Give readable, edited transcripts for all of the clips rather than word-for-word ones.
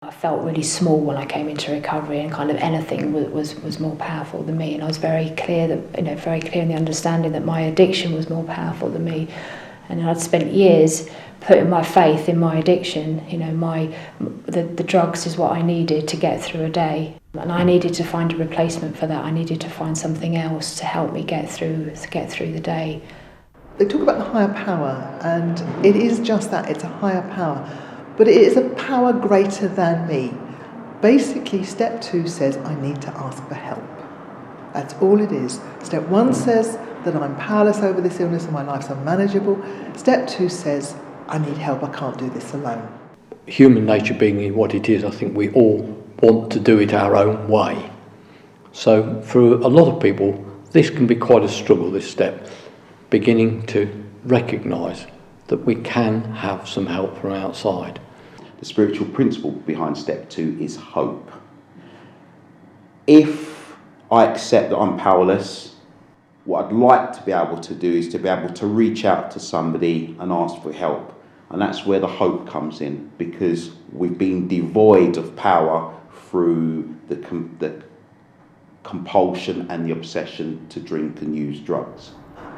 I felt really small when I came into recovery, and kind of anything was more powerful than me. And I was very clear very clear in the understanding that my addiction was more powerful than me. And I'd spent years putting my faith in my addiction. The drugs is what I needed to get through a day, and I needed to find a replacement for that. I needed to find something else to help me get through the day. They talk about the higher power, and it is just that, it's a higher power. But it is a power greater than me. Basically, step 2 says I need to ask for help. That's all it is. Step 1 says that I'm powerless over this illness and my life's unmanageable. Step 2 says I need help, I can't do this alone. Human nature being what it is, I think we all want to do it our own way. So for a lot of people, this can be quite a struggle, this step, beginning to recognise that we can have some help from outside. The spiritual principle behind step 2 is hope. If I accept that I'm powerless, what I'd like to be able to do is to be able to reach out to somebody and ask for help. And that's where the hope comes in, because we've been devoid of power through the compulsion and the obsession to drink and use drugs.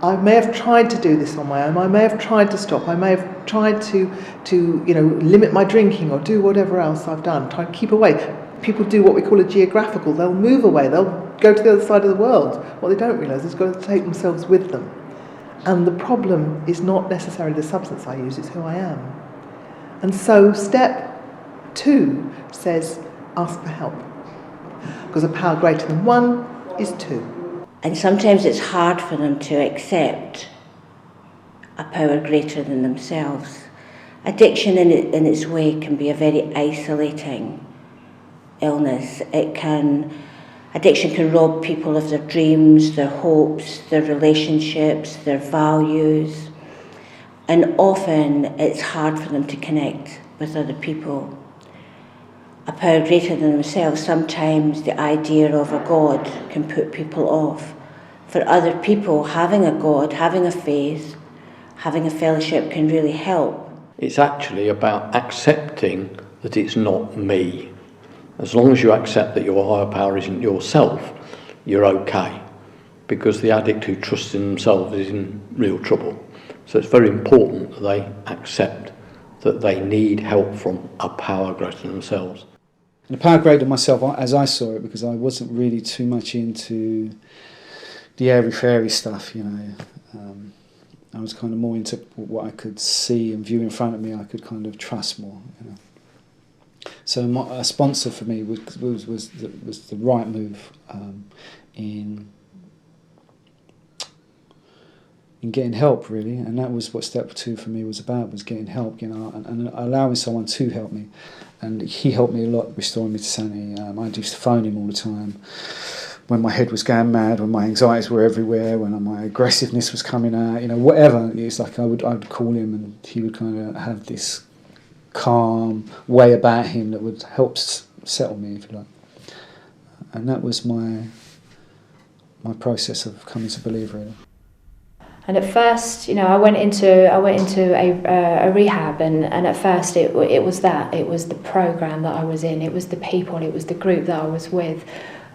I may have tried to do this on my own, I may have tried to stop, I may have tried to limit my drinking or do whatever else I've done, try to keep away. People do what we call a geographical, they'll move away, they'll go to the other side of the world. What they don't realise is they've got to take themselves with them. And the problem is not necessarily the substance I use, it's who I am. And so step 2 says ask for help. Because a power greater than 1 is 2. And sometimes it's hard for them to accept a power greater than themselves. Addiction in its way can be a very isolating illness. Addiction can rob people of their dreams, their hopes, their relationships, their values. And often it's hard for them to connect with other people. A power greater than themselves, sometimes the idea of a God can put people off. For other people, having a God, having a faith, having a fellowship can really help. It's actually about accepting that it's not me. As long as you accept that your higher power isn't yourself, you're okay. Because the addict who trusts in themselves is in real trouble. So it's very important that they accept that they need help from a power greater than themselves. And a power greater than myself, as I saw it, because I wasn't really too much into the airy-fairy stuff, I was kind of more into what I could see and view in front of me, I could kind of trust more, So a sponsor for me was the right move in getting help, really, and that was what step 2 for me was about, was getting help, and allowing someone to help me. And he helped me a lot, restoring me to sanity. I used to phone him all the time when my head was going mad, when my anxieties were everywhere, when my aggressiveness was coming out, whatever. It's like I would call him, and he would kind of have this calm way about him that would help settle me, if you like. And that was my process of coming to believe, really. And at first, I went into a rehab, and at first it was the program that I was in, it was the people, it was the group that I was with.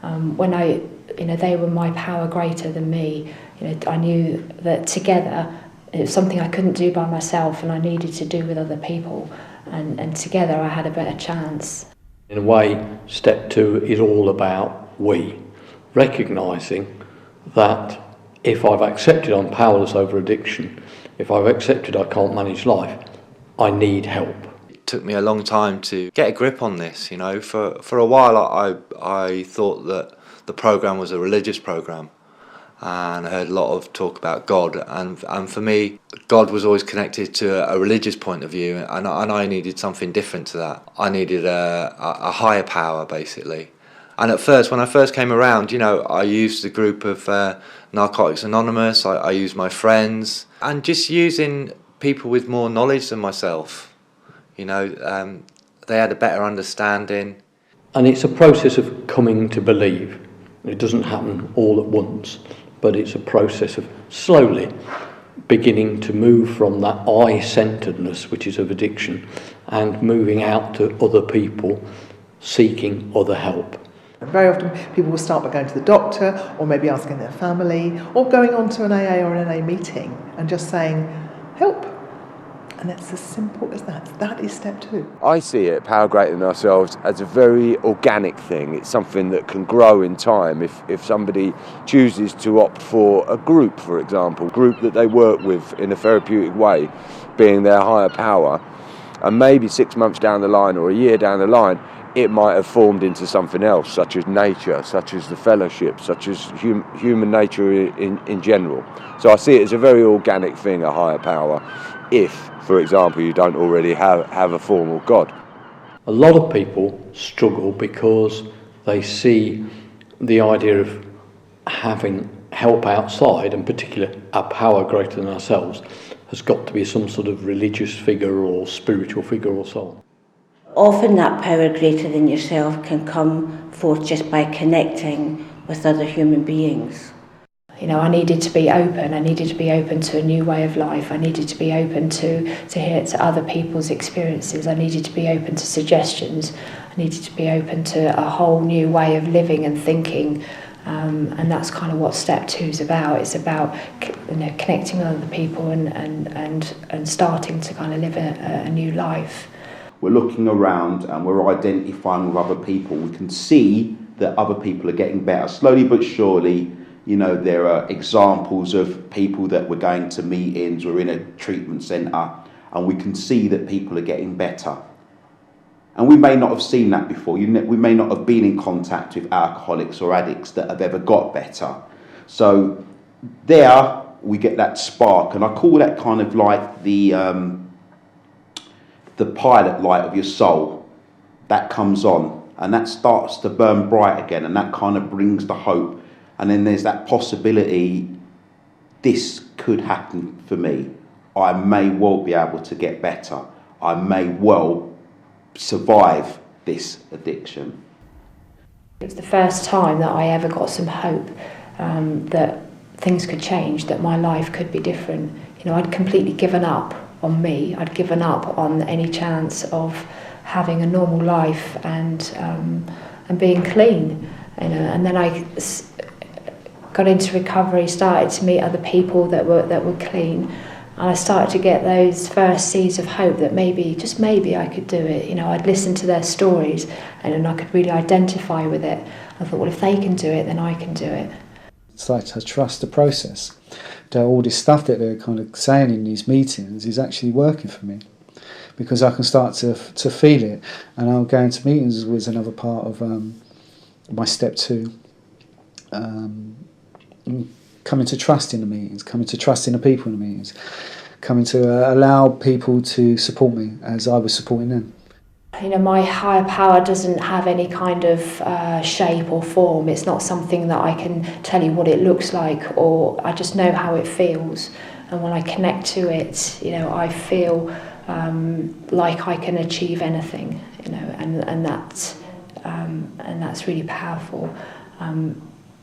When they were my power greater than me. I knew that together it was something I couldn't do by myself, and I needed to do with other people, and together I had a better chance. In a way, step 2 is all about we, recognising that if I've accepted I'm powerless over addiction, if I've accepted I can't manage life, I need help. It took me a long time to get a grip on this, For a while I thought that the programme was a religious programme, and I heard a lot of talk about God, and for me, God was always connected to a religious point of view, and I needed something different to that. I needed a higher power, basically. And at first, when I first came around, I used a group of Narcotics Anonymous, I used my friends, and just using people with more knowledge than myself. They had a better understanding. And it's a process of coming to believe. It doesn't happen all at once, but it's a process of slowly beginning to move from that I-centeredness, which is of addiction, and moving out to other people, seeking other help. And very often people will start by going to the doctor, or maybe asking their family, or going on to an AA or an NA meeting and just saying, help. And it's as simple as that. That is step 2. I see it, Power Greater Than Ourselves, as a very organic thing. It's something that can grow in time. If somebody chooses to opt for a group, for example, a group that they work with in a therapeutic way, being their higher power, and maybe 6 months down the line or a year down the line, it might have formed into something else, such as nature, such as the fellowship, such as human nature in general. So I see it as a very organic thing, a higher power, if, for example, you don't already have a formal God. A lot of people struggle because they see the idea of having help outside, and particularly a power greater than ourselves, has got to be some sort of religious figure or spiritual figure or so on. Often that power greater than yourself can come forth just by connecting with other human beings. You know, I needed to be open. I needed to be open to a new way of life. I needed to be open to hear to other people's experiences. I needed to be open to suggestions. I needed to be open to a whole new way of living and thinking. And that's kind of what step 2 is about. It's about, you know, connecting with other people and starting to kind of live a new life. We're looking around and we're identifying with other people. We can see that other people are getting better. Slowly but surely, you know, there are examples of people that we're going to meetings, we're in a treatment centre, and we can see that people are getting better. And we may not have seen that before. We may not have been in contact with alcoholics or addicts that have ever got better. So there we get that spark, and I call that kind of like the pilot light of your soul. That comes on, and that starts to burn bright again, and that kind of brings the hope. And then there's that possibility, this could happen for me. I may well be able to get better. I may well survive this addiction. It was the first time that I ever got some hope that things could change, that my life could be different. You know, I'd completely given up on me. I'd given up on any chance of having a normal life and being clean. You know, and then I got into recovery, started to meet other people that were clean, and I started to get those first seeds of hope that maybe, just maybe, I could do it. You know, I'd listen to their stories and I could really identify with it. I thought, well, if they can do it, then I can do it. It's like to trust the process. That all this stuff that they're kind of saying in these meetings is actually working for me, because I can start to feel it, and I'll go into meetings was another part of my step 2. Coming to trust in the meetings, coming to trust in the people in the meetings, coming to allow people to support me as I was supporting them. You know, my higher power doesn't have any kind of shape or form. It's not something that I can tell you what it looks like, or I just know how it feels. And when I connect to it, you know, I feel like I can achieve anything. You know, and that's really powerful.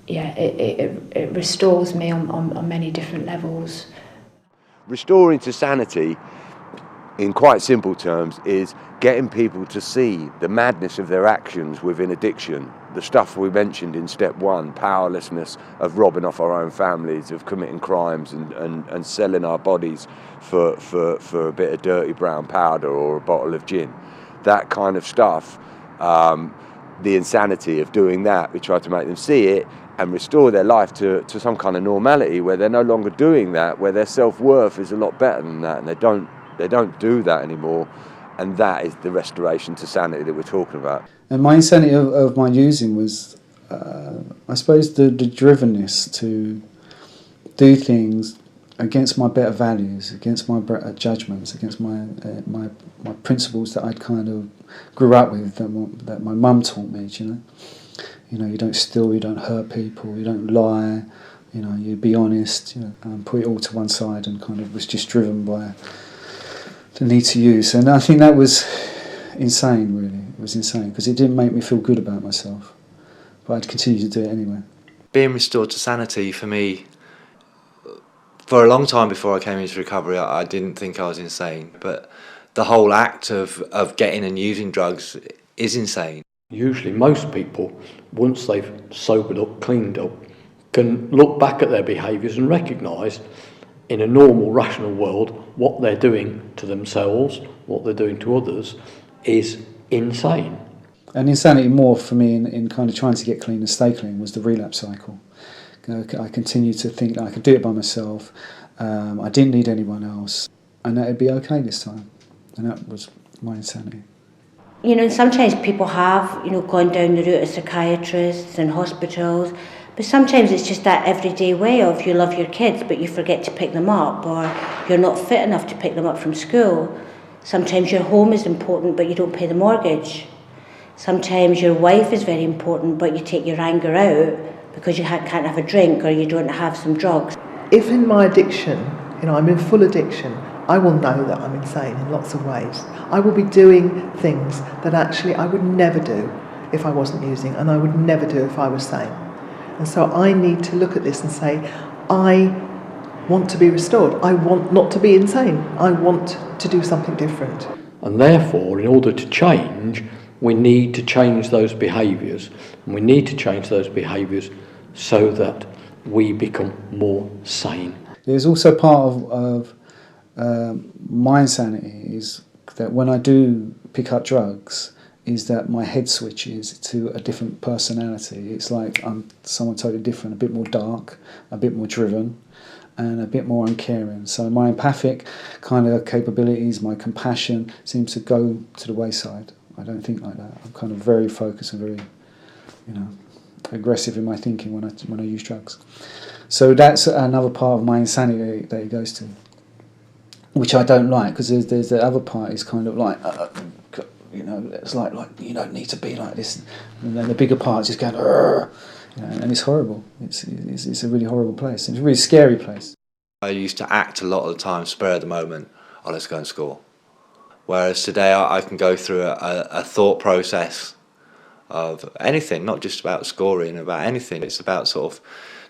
It restores me on many different levels. Restoring to sanity, in quite simple terms, is getting people to see the madness of their actions within addiction. The stuff we mentioned in step 1, powerlessness of robbing off our own families, of committing crimes and selling our bodies for a bit of dirty brown powder or a bottle of gin. That kind of stuff, the insanity of doing that, we try to make them see it and restore their life to some kind of normality where they're no longer doing that, where their self-worth is a lot better than that, and they don't do that anymore. And that is the restoration to sanity that we're talking about. And my insanity of my using was, I suppose, the drivenness to do things against my better values, against my better judgments, against my principles that I'd kind of grew up with, that my mum taught me. You know, you don't steal, you don't hurt people, you don't lie. You know, you be honest. You know, put it all to one side, and kind of was just driven by the need to use. And I think that was insane, really. It was insane, because it didn't make me feel good about myself. But I'd continue to do it anyway. Being restored to sanity, for me, For a long time before I came into recovery, I didn't think I was insane, but the whole act of getting and using drugs is insane. Usually most people, once they've sobered up, cleaned up, can look back at their behaviours and recognise in a normal, rational world what they're doing to themselves, what they're doing to others is insane. And insanity more for me in kind of trying to get clean and stay clean was the relapse cycle. I continued to think that I could do it by myself, I didn't need anyone else, and that it'd be okay this time. And that was my insanity. You know, sometimes people have, gone down the route of psychiatrists and hospitals, but sometimes it's just that everyday way of you love your kids but you forget to pick them up, or you're not fit enough to pick them up from school. Sometimes your home is important but you don't pay the mortgage. Sometimes your wife is very important but you take your anger out because you can't have a drink or you don't have some drugs. If in my addiction, I'm in full addiction, I will know that I'm insane in lots of ways. I will be doing things that actually I would never do if I wasn't using, and I would never do if I was sane. And so I need to look at this and say, I want to be restored. I want not to be insane. I want to do something different. And therefore, in order to change, we need to change those behaviours. And we need to change those behaviours so that we become more sane. There's also part of my insanity is that when I do pick up drugs, is that my head switches to a different personality. It's like I'm someone totally different, a bit more dark, a bit more driven, and a bit more uncaring. So my empathic kind of capabilities, my compassion seems to go to the wayside. I don't think like that. I'm kind of very focused and very, aggressive in my thinking when I use drugs. So that's another part of my insanity that it goes to, which I don't like, because there's the other part is kind of like, it's like you don't need to be like this, and then the bigger part is just going, and it's horrible. It's a really horrible place. It's a really scary place. I used to act a lot of the time, spur of the moment, let's go and score. Whereas today I can go through a thought process of anything, not just about scoring, about anything. It's about sort of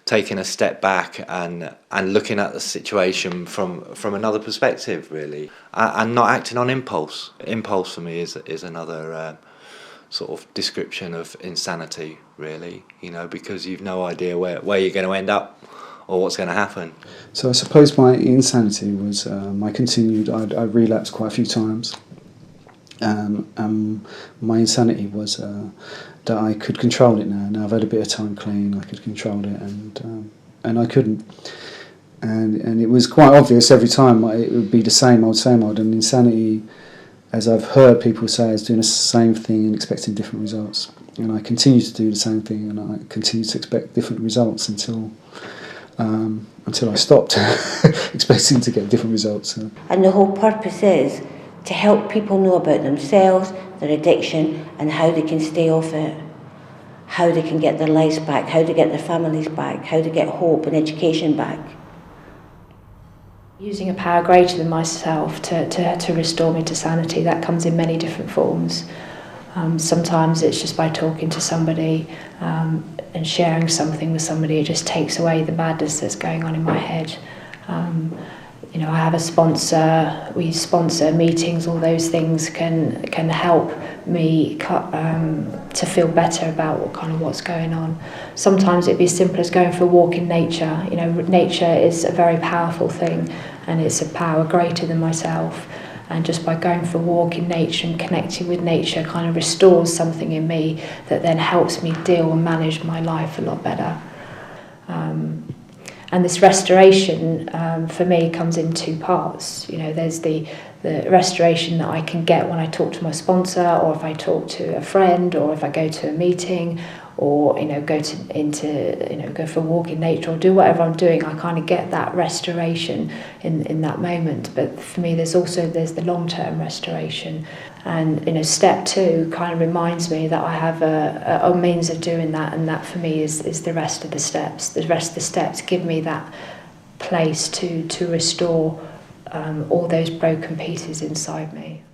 taking a step back and looking at the situation from another perspective, really, and not acting on impulse. Impulse for me is another sort of description of insanity, really, because you've no idea where you're going to end up or what's going to happen. So I suppose my insanity was I relapsed quite a few times. My insanity was that I could control it now. Now I've had a bit of time clean, I could control it, and I couldn't. And it was quite obvious every time it would be the same old. And insanity, as I've heard people say, is doing the same thing and expecting different results. And I continue to do the same thing, and I continue to expect different results until I stopped expecting to get different results. And the whole purpose is to help people know about themselves, their addiction, and how they can stay off it, how they can get their lives back, how to get their families back, how to get hope and education back. Using a power greater than myself to restore me to sanity, that comes in many different forms. Sometimes it's just by talking to somebody and sharing something with somebody. It just takes away the madness that's going on in my head. I have a sponsor, we sponsor meetings, all those things can help me to feel better about what's going on. Sometimes it'd be as simple as going for a walk in nature. Nature is a very powerful thing, and it's a power greater than myself. And just by going for a walk in nature and connecting with nature kind of restores something in me that then helps me deal and manage my life a lot better. And this restoration, for me, comes in two parts. There's the restoration that I can get when I talk to my sponsor, or if I talk to a friend, or if I go to a meeting, or go for a walk in nature, or do whatever I'm doing. I kind of get that restoration in that moment. But for me, there's the long-term restoration. And step 2 kind of reminds me that I have a means of doing that, and that for me is the rest of the steps. The rest of the steps give me that place to restore all those broken pieces inside me.